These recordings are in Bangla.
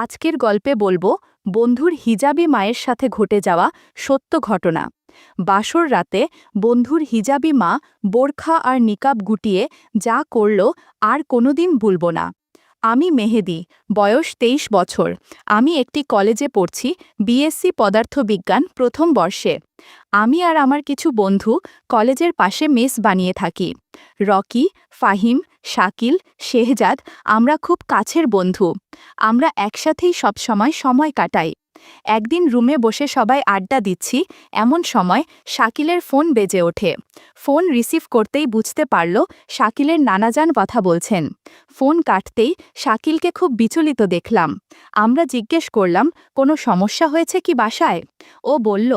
আজকের গল্পে বলবো বন্ধুর হিজাবি মায়ের সাথে ঘটে যাওয়া সত্য ঘটনা। বাসর রাতে বন্ধুর হিজাবি মা বোরখা আর নিকাব গুটিয়ে যা করল আর কোনোদিন ভুলব না। আমি মেহেদি, বয়স ২৩ বছর। আমি একটি কলেজে পড়ছি, বিএসসি পদার্থবিজ্ঞান প্রথম বর্ষে। আমি আর আমার কিছু বন্ধু কলেজের পাশে মেস বানিয়ে থাকি। রকি, ফাহিম, শাকিল, শেহজাদ আমরা খুব কাছের বন্ধু। আমরা একসাথেই সবসময় সময় কাটাই। একদিন রুমে বসে সবাই আড্ডা দিচ্ছি, এমন সময় শাকিলের ফোন বেজে ওঠে। ফোন রিসিভ করতেই বুঝতে পারল শাকিলের নানাজান কথা বলছেন। ফোন কাটতেই শাকিলকে খুব বিচলিত দেখলাম। আমরা জিজ্ঞেস করলাম, কোনো সমস্যা হয়েছে কি বাসায়? ও বলল,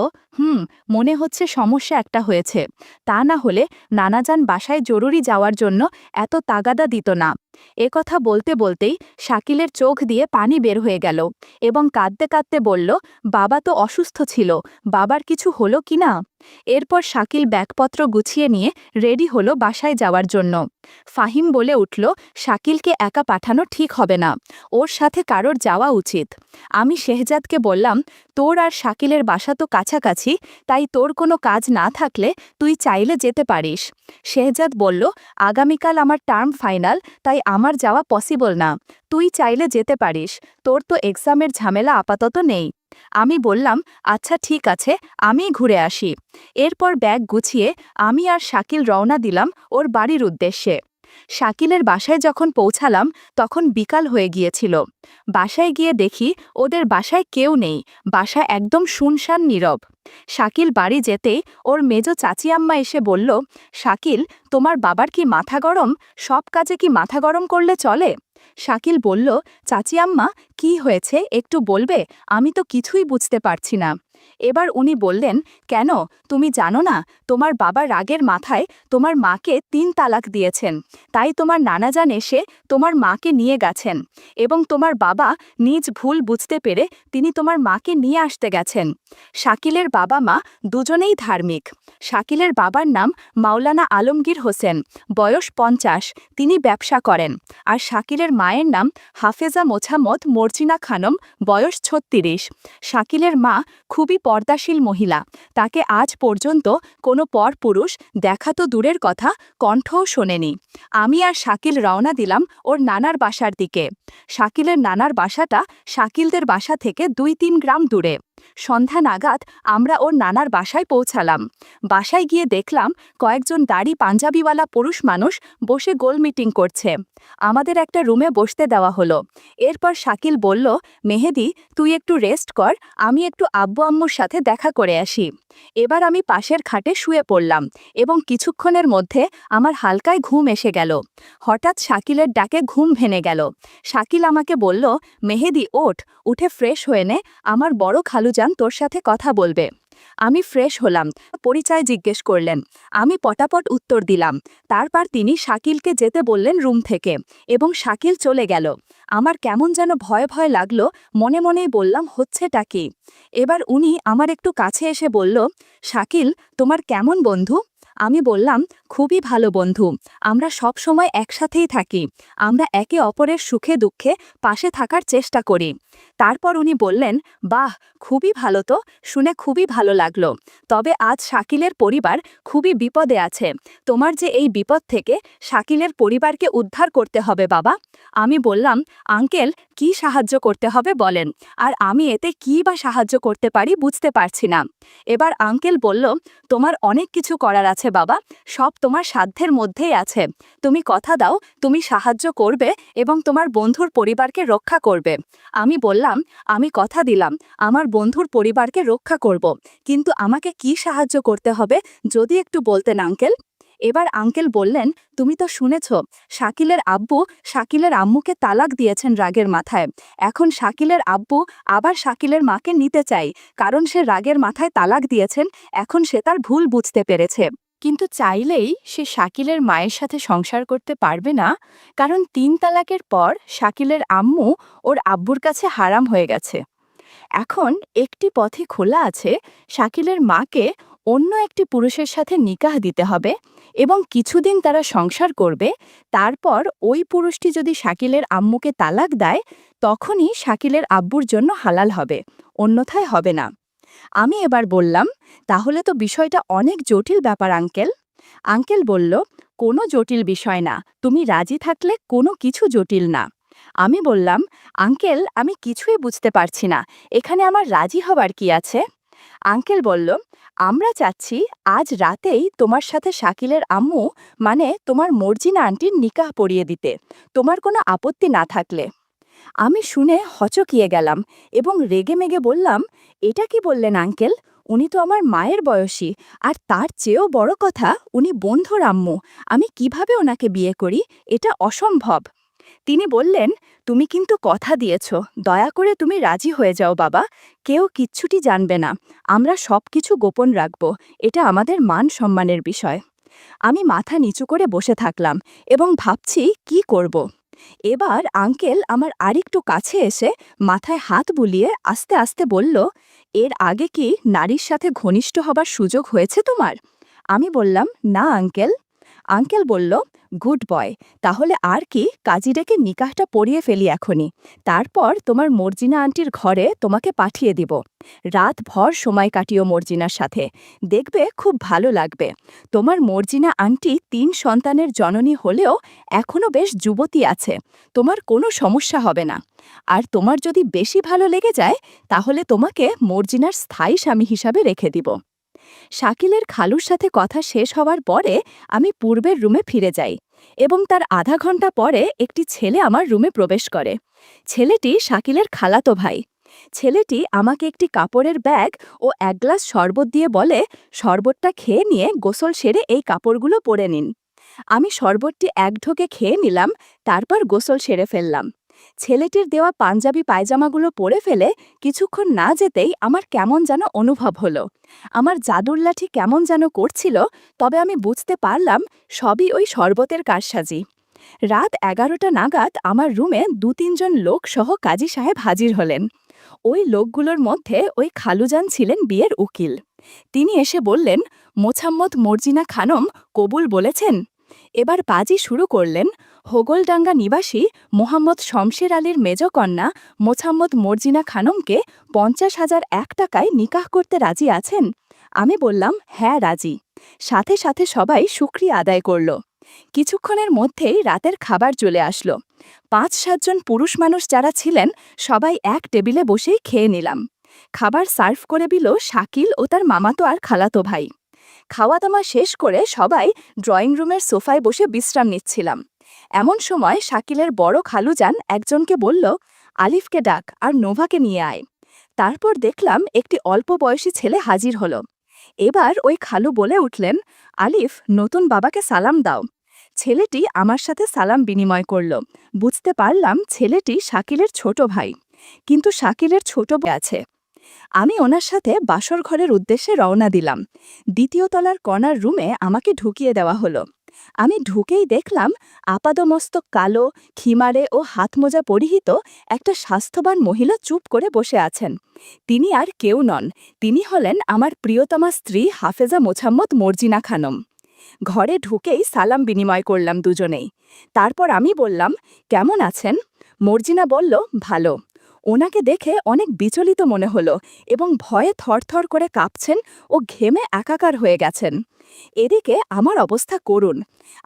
মনে হচ্ছে সমস্যা একটা হয়েছে। তা না হলে নানাজান বাসায় জরুরি যাওয়ার জন্য এত তাগাদা দিত না। কথা বলতে বলতেই শাকিলের চোখ দিয়ে পানি বের হয়ে গেল এবং কাঁদতে কাঁদতে বলল, বাবা তো অসুস্থ ছিল, বাবার কিছু হলো কি না? এরপর শাকিল ব্যাগপত্র গুছিয়ে নিয়ে রেডি হলো বাসায় যাওয়ার জন্য। ফাহিম বলে উঠল, শাকিলকে একা পাঠানো ঠিক হবে না, ওর সাথে কারোর যাওয়া উচিত। আমি শেহজাদকে বললাম, তোর আর শাকিলের বাসা তো কাছাকাছি, তাই তোর কোনো কাজ না থাকলে তুই চাইলে যেতে পারিস। শেহজাদ বলল, আগামীকাল আমার টার্ম ফাইনাল, তাই আমার যাওয়া পসিবল না। তুই চাইলে যেতে পারিস, তোর তো এক্সামের ঝামেলা আপাতত নেই। আমি বললাম, আচ্ছা ঠিক আছে, আমিই ঘুরে আসি। এরপর ব্যাগ গুছিয়ে আমি আর শাকিল রওনা দিলাম ওর বাড়ির উদ্দেশ্যে। শাকিলের বাসায় যখন পৌঁছালাম তখন বিকাল হয়ে গিয়েছিল। বাসায় গিয়ে দেখি ওদের বাসায় কেউ নেই, বাসা একদম শুনশান নীরব। শাকিল বাড়ি যেতেই ওর মেজ চাচি আম্মা এসে বলল, শাকিল, তোমার বাবার কি মাথা গরম? সব কাজে কি মাথা গরম করলে চলে? শাকিল বলল, চাচি আম্মা, কি হয়েছে একটু বলবে? আমি তো কিছুই বুঝতে পারছি না। এবার উনি বললেন, কেন তুমি জানো না, তোমার বাবা রাগের মাথায় তোমার মাকে ৩ তালাক দিয়েছেন, তাই তোমার নানাজান এসে তোমার মাকে নিয়ে গেছেন এবং তোমার বাবা নিজ ভুল বুঝতে পেরে তিনি তোমার মাকে নিয়ে আসতে গেছেন। শাকিলের বাবা মা দুজনেই ধার্মিক। শাকিলের বাবার নাম মাওলানা আলমগীর হোসেন, বয়স ৫০, তিনি ব্যবসা করেন। আর শাকিলের মায়ের নাম হাফেজা মোছাম্মদ মর্জিনা খানম, বয়স ৩৬। শাকিলের মা খুবই পর্দাশীল মহিলা, তাকে আজ পর্যন্ত কোনো পরপুরুষ দেখা তো দূরের কথা, কণ্ঠও শোনেনি। আমি আর শাকিল রওনা দিলাম ওর নানার বাসার দিকে। শাকিলের নানার বাসাটা শাকিলদের বাসা থেকে ২-৩ গ্রাম দূরে। সন্ধ্যা নাগাদ আমরা ওর নানার বাসায় পৌঁছালাম। বাসায় গিয়ে দেখলাম কয়েকজন দাড়ি পাঞ্জাবিওয়ালা পুরুষ মানুষ বসে গোল মিটিং করছে। আমাদের একটা রুমে বসতে দেওয়া হলো। এরপর শাকিল বলল, মেহেদি, তুই একটু রেস্ট কর, আমি একটু আব্বু আম্মুর সাথে দেখা করে আসি। এবার আমি পাশের খাটে শুয়ে পড়লাম এবং কিছুক্ষণের মধ্যে আমার হালকায় ঘুম এসে গেল। হঠাৎ শাকিলের ডাকে ঘুম ভেঙে গেল। শাকিল আমাকে বলল, মেহেদি ওঠ, উঠে ফ্রেশ হয়ে নে, আমার বড় খালুজান তোর সাথে কথা বলবে। আমি ফ্রেশ হলাম, পরিচয় জিজ্ঞেস করলেন। আমি পটাপট উত্তর দিলাম। তারপর তিনি শাকিলকে যেতে বললেন রুম থেকে এবং শাকিল চলে গেল। আমার কেমন যেন ভয় ভয় লাগলো, মনে মনেই বললাম, হচ্ছেটা কি? এবার উনি আমার একটু কাছে এসে বলল, শাকিল, তোমার কেমন বন্ধু? আমি বললাম, খুবই ভালো বন্ধু, আমরা সব সময় একসাথেই থাকি, আমরা একে অপরের সুখে দুঃখে পাশে থাকার চেষ্টা করি। তারপর উনি বললেন, বাহ, খুবই ভালো, তো শুনে খুবই ভালো লাগলো। তবে আজ শাকিলের পরিবার খুবই বিপদে আছে, তোমার যে এই বিপদ থেকে শাকিলের পরিবারকে উদ্ধার করতে হবে বাবা। আমি বললাম, আঙ্কেল, কি সাহায্য করতে হবে বলেন, আর আমি এতে কী বা সাহায্য করতে পারি বুঝতে পারছি না। এবার আঙ্কেল বলল, তোমার অনেক কিছু করার আছে বাবা, সব তোমার সাধ্যের মধ্যেই আছে। তুমি কথা দাও, তুমি সাহায্য করবে এবং তোমার বন্ধুর পরিবারকে রক্ষা করবে। আমি বললাম, আমি কথা দিলাম আমার বন্ধুর পরিবারকে রক্ষা করব, কিন্তু আমাকে কি সাহায্য করতে হবে যদি একটু বলতেন আঙ্কেল। এবার আঙ্কেল বললেন, তুমি তো শুনেছ, শাকিলের আব্বু শাকিলের আম্মুকে তালাক দিয়েছেন রাগের মাথায়। এখন শাকিলের আব্বু আবার শাকিলের মাকে নিতে চাই, কারণ সে রাগের মাথায় তালাক দিয়েছেন, এখন সে তার ভুল বুঝতে পেরেছে। কিন্তু চাইলেই সে শাকিলের মায়ের সাথে সংসার করতে পারবে না, কারণ ৩ তালাকের পর শাকিলের আম্মু ওর আব্বুর কাছে হারাম হয়ে গেছে। এখন একটি পথই খোলা আছে, শাকিলের মাকে অন্য একটি পুরুষের সাথে নিকাহ দিতে হবে এবং কিছুদিন তারা সংসার করবে। তারপর ওই পুরুষটি যদি শাকিলের আম্মুকে তালাক দেয়, তখনই শাকিলের আব্বুর জন্য হালাল হবে, অন্যথায় হবে না। আমি এবার বললাম, তাহলে তো বিষয়টা অনেক জটিল ব্যাপার আঙ্কেল। আঙ্কেল বলল, কোনো জটিল বিষয় না, তুমি রাজি থাকলে কোনো কিছু জটিল না। আমি বললাম, আঙ্কেল আমি কিছুই বুঝতে পারছি না, এখানে আমার রাজি হবার কি আছে? আঙ্কেল বলল, আমরা চাচ্ছি আজ রাতেই তোমার সাথে শাকিলের আম্মু মানে তোমার মর্জিনা আন্টির নিকাহ পড়িয়ে দিতে, তোমার কোনো আপত্তি না থাকলে। আমি শুনে হচকিয়ে গেলাম এবং রেগেমেগে বললাম, এটা কি বললেন আঙ্কেল? উনি তো আমার মায়ের বয়সী, আর তার চেয়েও বড় কথা উনি বন্ধুর আম্মু, আমি কিভাবে ওনাকে বিয়ে করি? এটা অসম্ভব। তিনি বললেন, তুমি কিন্তু কথা দিয়েছ, দয়া করে তুমি রাজি হয়ে যাও বাবা, কেউ কিচ্ছুটি জানবে না, আমরা সব কিছু গোপন রাখব, এটা আমাদের মান সম্মানের বিষয়। আমি মাথা নিচু করে বসে থাকলাম এবং ভাবছি কি করব। এবার আঙ্কেল আমার আরেকটু কাছে এসে মাথায় হাত বুলিয়ে আস্তে আস্তে বলল, এর আগে কি নারীর সাথে ঘনিষ্ঠ হবার সুযোগ হয়েছে তোমার? আমি বললাম, না আঙ্কেল। আঙ্কেল বলল, গুড বয়, তাহলে আর কি, কাজী ডেকে নিকাহটা পড়িয়ে ফেলি এখনই, তারপর তোমার মর্জিনা আন্টির ঘরে তোমাকে পাঠিয়ে দিব। রাত ভর সময় কাটিও মর্জিনার সাথে, দেখবে খুব ভালো লাগবে। তোমার মর্জিনা আন্টি ৩ সন্তানের জননী হলেও এখনও বেশ যুবতী আছে, তোমার কোনো সমস্যা হবে না। আর তোমার যদি বেশি ভালো লেগে যায় তাহলে তোমাকে মর্জিনার স্থায়ী স্বামী হিসাবে রেখে দিব। শাকিলের খালুর সাথে কথা শেষ হওয়ার পরে আমি পূর্বের রুমে ফিরে যাই এবং তার আধা ঘন্টা পরে একটি ছেলে আমার রুমে প্রবেশ করে। ছেলেটি শাকিলের খালাতো ভাই। ছেলেটি আমাকে একটি কাপড়ের ব্যাগ ও ১ গ্লাস শরবত দিয়ে বলে, শরবতটা খেয়ে নিয়ে গোসল সেরে এই কাপড়গুলো পরে নিন। আমি শরবতটি ১ ঢোকে খেয়ে নিলাম, তারপর গোসল সেরে ফেললাম। ছেলেটির দেওয়া পাঞ্জাবি পায়জামাগুলো পরে ফেলে কিছুক্ষণ না যেতেই আমার কেমন যেন অনুভব হলো। আমার জাদুর লাঠি কেমন যেন করছিল, তবে আমি বুঝতে পারলাম সবই ওই শরবতের কারসাজি। রাত ১১টা নাগাদ আমার রুমে ২-৩ জন লোক সহ কাজী সাহেব হাজির হলেন। ওই লোকগুলোর মধ্যে ওই খালুজান ছিলেন বিয়ের উকিল। তিনি এসে বললেন, মোছাম্মদ মর্জিনা খানম কবুল বলেছেন। এবার বাজি শুরু করলেন, হোগলডাঙ্গা নিবাসী মোহাম্মদ শমশের আলীর মেজকন্যা মোছাম্মদ মর্জিনা খানমকে ৫০,০০০ টাকায় নিকাহ করতে রাজি আছেন? আমি বললাম, হ্যাঁ রাজি। সাথে সাথে সবাই শুকরিয়া আদায় করল। কিছুক্ষণের মধ্যেই রাতের খাবার চলে আসলো। ৫-৭ জন পুরুষ মানুষ যারা ছিলেন সবাই এক টেবিলে বসেই খেয়ে নিলাম। খাবার সার্ভ করে দিল শাকিল ও তার মামাতো আর খালাতো ভাই। খাওয়া দাওয়া শেষ করে সবাই ড্রয়িং রুমের সোফায় বসে বিশ্রাম নিচ্ছিলাম। এমন সময় শাকিলের বড় খালুজান একজনকে বলল, আলিফকে ডাক আর নোভাকে নিয়ে আয়। তারপর দেখলাম একটি অল্প বয়সী ছেলে হাজির হলো। এবার ওই খালু বলে উঠলেন, আলিফ, নতুন বাবাকে সালাম দাও। ছেলেটি আমার সাথে সালাম বিনিময় করল। বুঝতে পারলাম ছেলেটি শাকিলের ছোট ভাই, কিন্তু শাকিলের ছোট ভাই আছে। আমি ওনার সাথে বাসর ঘরের উদ্দেশ্যে রওনা দিলাম। ২য় তলার কর্নার রুমে আমাকে ঢুকিয়ে দেওয়া হলো। আমি ঢুকেই দেখলাম আপাদমস্তক কালো, খিমারে ও হাতমোজা পরিহিত একটা স্বাস্থ্যবান মহিলা চুপ করে বসে আছেন। তিনি আর কেউ নন, তিনি হলেন আমার প্রিয়তমা স্ত্রী হাফেজা মোছাম্মদ মর্জিনা খানম। ঘরে ঢুকেই সালাম বিনিময় করলাম দুজনেই। তারপর আমি বললাম, কেমন আছেন? মর্জিনা বলল, ভালো। ওনাকে দেখে অনেক বিচলিত মনে হলো এবং ভয়ে থরথর করে কাঁপছেন ও ঘেমে একাকার হয়ে গেছেন। এদিকে আমার অবস্থা করুণ।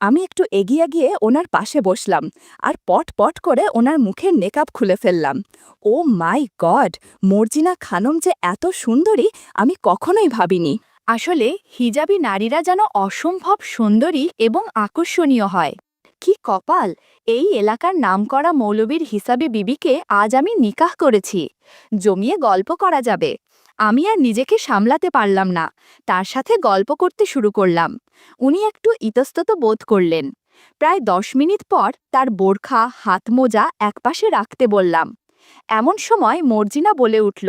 আমি একটু এগিয়ে গিয়ে ওনার পাশে বসলাম আর পট পট করে ওনার মুখের নেকাব খুলে ফেললাম। ও মাই গড, মর্জিনা খানম যে এত সুন্দরী আমি কখনোই ভাবিনি। আসলে হিজাবি নারীরা যেন অসম্ভব সুন্দরী এবং আকর্ষণীয় হয়। কি কপাল, এই এলাকার নামকরা মৌলবীর হিসাবে বিবিকে আজ আমি নিকাহ করেছি। জমিয়ে গল্প করা যাবে। আমি আর নিজেকে সামলাতে পারলাম না, তার সাথে গল্প করতে শুরু করলাম। উনি একটু ইতস্তত বোধ করলেন। প্রায় ১০ মিনিট পর তার বোরখা হাতমোজা একপাশে রাখতে বললাম। এমন সময় মর্জিনা বলে উঠল,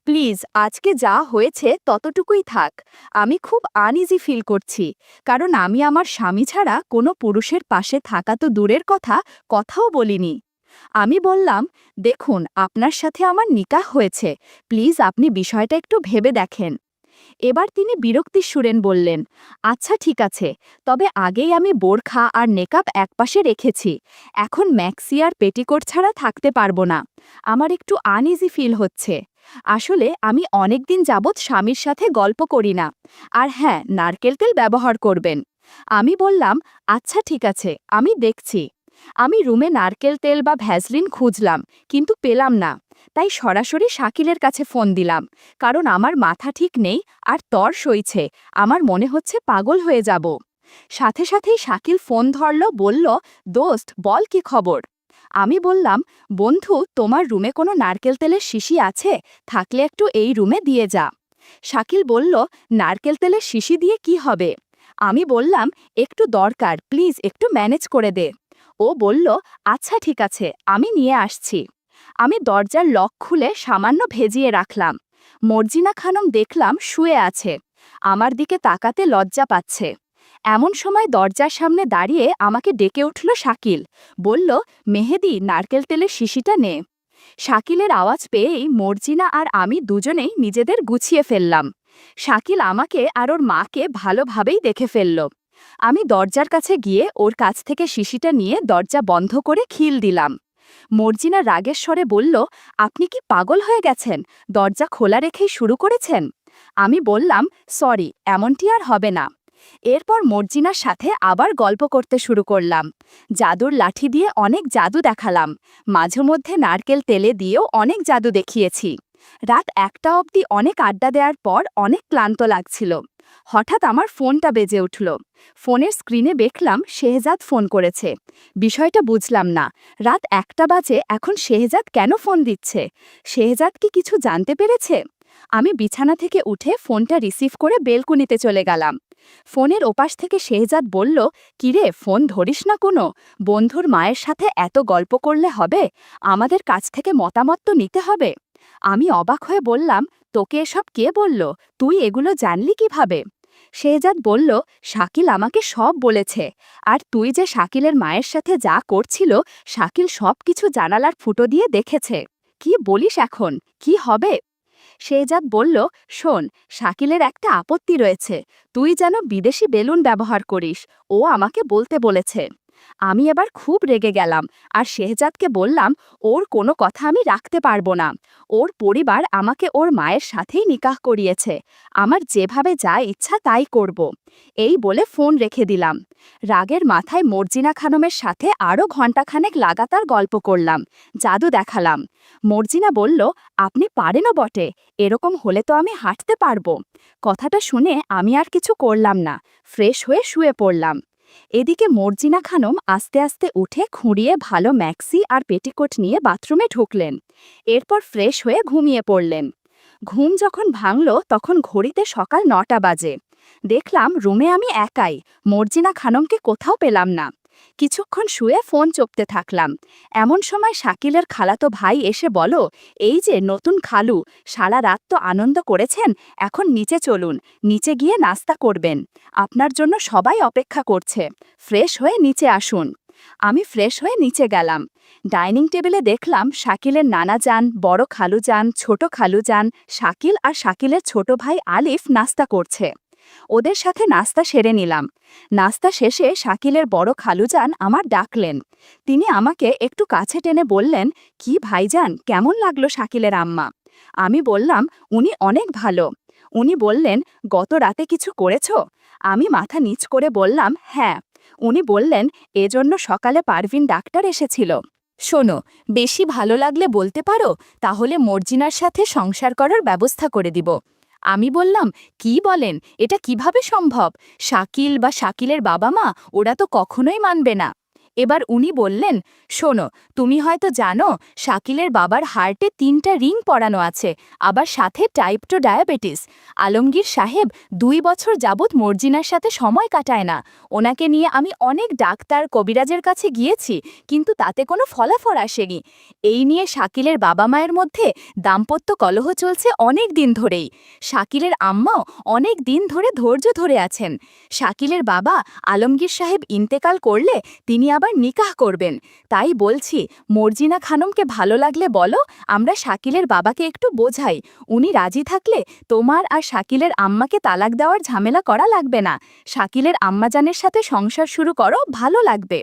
প্লিজ আজকে যা হয়েছে ততটুকুই থাক। আমি খুব আনইজি ফিল করছি, কারণ আমি আমার স্বামী ছাড়া কোনো পুরুষের পাশে থাকা তো দূরের কথা, কথাও বলিনি। আমি বললাম, দেখুন আপনার সাথে আমার নিকাহ হয়েছে, প্লিজ আপনি বিষয়টা একটু ভেবে দেখেন। এবার তিনি বিরক্তির সুরেন বললেন, আচ্ছা ঠিক আছে, তবে আগেই আমি বোরখা আর নেকাব একপাশে রেখেছি, এখন ম্যাক্সি আর পেটিকোট ছাড়া থাকতে পারবো না। আমার একটু আনইজি ফিল হচ্ছে। আসলে আমি অনেকদিন যাবৎ স্বামীর সাথে গল্প করি না। আর হ্যাঁ, নারকেল তেল ব্যবহার করবেন। আমি বললাম, আচ্ছা ঠিক আছে, আমি দেখছি। আমি রুমে নারকেল তেল বা ভ্যাসলিন খুঁজলাম, কিন্তু পেলাম না। তাই সরাসরি শাকিলের কাছে ফোন দিলাম, কারণ আমার মাথা ঠিক নেই আর তর সইছে, আমার মনে হচ্ছে পাগল হয়ে যাব। সাথে সাথেই শাকিল ফোন ধরল, বলল, দোস্ত বল কি খবর। আমি বললাম, বন্ধু তোমার রুমে কোনো নারকেল তেলের শিশি আছে? থাকলে একটু এই রুমে দিয়ে যা। শাকিল বলল, নারকেল তেলের শিশি দিয়ে কি হবে? আমি বললাম, একটু দরকার, প্লিজ একটু ম্যানেজ করে দে। ও বলল, আচ্ছা ঠিক আছে, আমি নিয়ে আসছি। আমি দরজার লক খুলে সামান্য ভেজিয়ে রাখলাম। মর্জিনা খানম দেখলাম শুয়ে আছে, আমার দিকে তাকাতে লজ্জা পাচ্ছে। এমন সময় দরজার সামনে দাঁড়িয়ে আমাকে ডেকে উঠল শাকিল, বলল, মেহেদি নারকেল তেলের শিশিটা নে। শাকিলের আওয়াজ পেয়েই মর্জিনা আর আমি দুজনেই নিজেদের গুছিয়ে ফেললাম। শাকিল আমাকে আর ওর মাকে ভালোভাবেই দেখে ফেলল। আমি দরজার কাছে গিয়ে ওর কাছ থেকে শিশিটা নিয়ে দরজা বন্ধ করে খিল দিলাম। মর্জিনা রাগের স্বরে বলল, আপনি কি পাগল হয়ে গেছেন? দরজা খোলা রেখেই শুরু করেছেন? আমি বললাম, সরি, এমনটি আর হবে না। এরপর মর্জিনার সাথে আবার গল্প করতে শুরু করলাম। জাদুর লাঠি দিয়ে অনেক জাদু দেখালাম, মাঝে মধ্যে নারকেল তেলে দিয়েও অনেক জাদু দেখিয়েছি। রাত 1টা অবধি অনেক আড্ডা দেওয়ার পর অনেক ক্লান্ত লাগছিল। হঠাৎ আমার ফোনটা বেজে উঠল। ফোনের স্ক্রিনে দেখলাম শেহজাদ ফোন করেছে। বিষয়টা বুঝলাম না, রাত 1টা বাজে, এখন শেহজাদ কেন ফোন দিচ্ছে? শেহজাদ কি কিছু জানতে পেরেছে? আমি বিছানা থেকে উঠে ফোনটা রিসিভ করে বেলকুনিতে চলে গেলাম। ফোনের ওপাশ থেকে শেহজাদ বলল, কিরে ফোন ধরিস না কোনো? বন্ধুর মায়ের সাথে এত গল্প করলে হবে? আমাদের কাছ থেকে মতামত তো নিতে হবে। আমি অবাক হয়ে বললাম, তোকে এসব কে বলল? তুই এগুলো জানলি কিভাবে? শেহজাদ বলল, শাকিল আমাকে সব বলেছে। আর তুই যে শাকিলের মায়ের সাথে যা করছিল, শাকিল সব কিছু জানালার ফুটো দিয়ে দেখেছে। কি বলিস এখন? কি হবে? শেহজাদ বলল, শোন, শাকিলের একটা আপত্তি রয়েছে, তুই যেন বিদেশি বেলুন ব্যবহার করিস, ও আমাকে বলতে বলেছে। আমি এবার খুব রেগে গেলাম আর শেহজাদকে বললাম, ওর কোনো কথা আমি রাখতে পারবো না। ওর পরিবার আমাকে ওর মায়ের সাথেই নিকাহ করিয়েছে, আমার যেভাবে যা ইচ্ছা তাই করব। এই বলে ফোন রেখে দিলাম। রাগের মাথায় মর্জিনা খানমের সাথে আরও ঘণ্টাখানেক লাগাতার গল্প করলাম, জাদু দেখালাম। মর্জিনা বলল, আপনি পারেনও বটে, এরকম হলে তো আমি হাঁটতে পারবো। কথাটা শুনে আমি আর কিছু করলাম না, ফ্রেশ হয়ে শুয়ে পড়লাম। এদিকে মর্জিনা খানম আস্তে আস্তে উঠে খুঁড়িয়ে ভালো ম্যাক্সি আর পেটিকোট নিয়ে বাথরুমে ঢুকলেন। এরপর ফ্রেশ হয়ে ঘুমিয়ে পড়লেন। ঘুম যখন ভাঙল তখন ঘড়িতে সকাল 9টা বাজে। দেখলাম রুমে আমি একাই, মর্জিনা খানমকে কোথাও পেলাম না। কিছুক্ষণ শুয়ে ফোন চপতে থাকলাম। এমন সময় শাকিলের খালাতো ভাই এসে বলল, এই যে নতুন খালু, সারা রাত তো আনন্দ করেছেন, এখন নিচে চলুন, নিচে গিয়ে নাস্তা করবেন, আপনার জন্য সবাই অপেক্ষা করছে, ফ্রেশ হয়ে নিচে আসুন। আমি ফ্রেশ হয়ে নিচে গেলাম। ডাইনিং টেবিলে দেখলাম শাকিলের নানা যান, বড় খালু যান, ছোট খালু যান, শাকিল আর শাকিলের ছোট ভাই আলিফ নাস্তা করছে। ওদের সাথে নাস্তা সেরে নিলাম। নাস্তা শেষে শাকিলের বড় খালুজান আমার ডাকলেন। তিনি আমাকে একটু কাছে টেনে বললেন, কি ভাইজান, কেমন লাগলো শাকিলের আম্মা? আমি বললাম, উনি অনেক ভালো। উনি বললেন, গত রাতে কিছু করেছ? আমি মাথা নিচ করে বললাম, হ্যাঁ। উনি বললেন, এজন্য সকালে পারভিন ডাক্তার এসেছিল। শোনো, বেশি ভালো লাগলে বলতে পারো, তাহলে মর্জিনার সাথে সংসার করার ব্যবস্থা করে দিব। আমি বললাম, কি বলেন, এটা কিভাবে সম্ভব? শাকিল বা শাকিলের বাবা মা ওরা তো কখনোই মানবে না। এবার উনি বললেন, শোনো, তুমি হয়তো জানো শাকিলের বাবার হার্টে 3টা রিং পরানো আছে, আবার সাথে টাইপ 2 ডায়াবেটিস। আলমগীর সাহেব 2 বছর যাবৎ মর্জিনার সাথে সময় কাটায় না। ওনাকে নিয়ে আমি অনেক ডাক্তার কবিরাজের কাছে গিয়েছি, কিন্তু তাতে কোনো ফলাফল আসেনি। এই নিয়ে শাকিলের বাবা মায়ের মধ্যে দাম্পত্য কলহ চলছে অনেক দিন ধরেই। শাকিলের আম্মাও অনেক দিন ধরে ধৈর্য ধরে আছেন। শাকিলের বাবা আলমগীর সাহেব ইন্তেকাল করলে তিনি আবার আবার নিকাহ করবেন। তাই বলছি, মর্জিনা খানমকে ভালো লাগলে বলো, আমরা শাকিলের বাবাকে একটু বোঝাই। উনি রাজি থাকলে তোমার আর শাকিলের আম্মাকে তালাক দেওয়ার ঝামেলা করা লাগবে না। শাকিলের আম্মাজানের সাথে সংসার শুরু করো, ভালো লাগবে।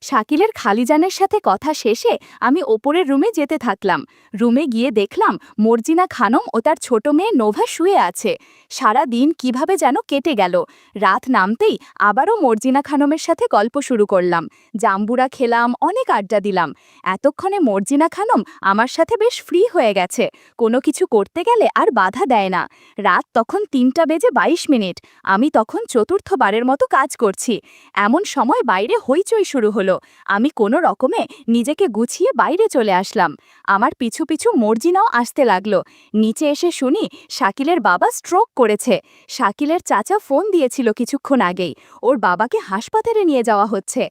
শাকিলের খালিজানের সাথে কথা শেষে আমি ওপরের রুমে যেতে থাকলাম। রুমে গিয়ে দেখলাম মর্জিনা খানম ও তার ছোট মেয়ে নোভা শুয়ে আছে। সারা দিন কিভাবে যেন কেটে গেল। রাত নামতেই আবারও মর্জিনা খানমের সাথে গল্প শুরু করলাম। জাম্বুরা খেলাম, অনেক আড্ডা দিলাম। এতক্ষণে মর্জিনা খানম আমার সাথে বেশ ফ্রি হয়ে গেছে। কোনো কিছু করতে গেলে আর বাধা দেয় না। রাত তখন 3:22। আমি তখন চতুর্থবারের মতো কাজ করছি। এমন সময় বাইরে হইচই শুরু হলো। আমি কোনো রকমে নিজেকে গুছিয়ে বাইরে চলে আসলাম। আমার পিছু পিছু মর্জিনাও আসতে লাগলো। নিচে এসে শুনি শাকিলের বাবা স্ট্রোক করেছে। শাকিলের চাচা ফোন দিয়েছিল কিছুক্ষণ আগেই। ওর বাবাকে হাসপাতালে নিয়ে যাওয়া হচ্ছে।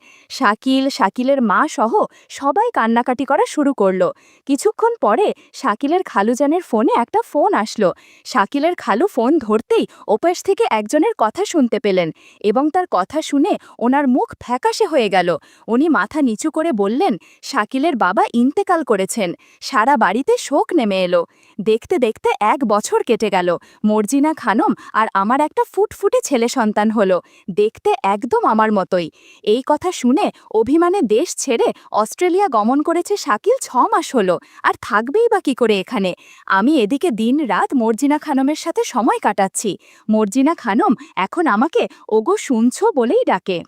শাকিলের মা সহ সবাই কান্নাকাটি করা শুরু করলো। কিছুক্ষণ পরে শাকিলের খালুজানের ফোনে একটা ফোন আসলো। শাকিলের খালু ফোন ধরতেই ওপাশ থেকে একজনের কথা শুনতে পেলেন এবং তার কথা শুনে ওনার মুখ ফ্যাকাশে হয়ে গেল। উনি মাথা নিচু করে বললেন, শাকিলের বাবা ইন্তেকাল করেছেন। সারা বাড়িতে শোক নেমে এলো। দেখতে দেখতে 1 বছর কেটে গেল। মর্জিনা খানম আর আমার একটা ফুটফুটে ছেলে সন্তান হলো, দেখতে একদম আমার মতোই। এই কথা শুনে অভিমানে দেশ ছেড়ে অস্ট্রেলিয়া গমন করেছে শাকিল 6 মাস হলো। আর থাকবেই বা কি করে এখানে। আমি এদিকে দিন রাত মর্জিনা খানমের সাথে সময় কাটাচ্ছি। মর্জিনা খানম এখন আমাকে ওগো শুনছো বলেই ডাকে।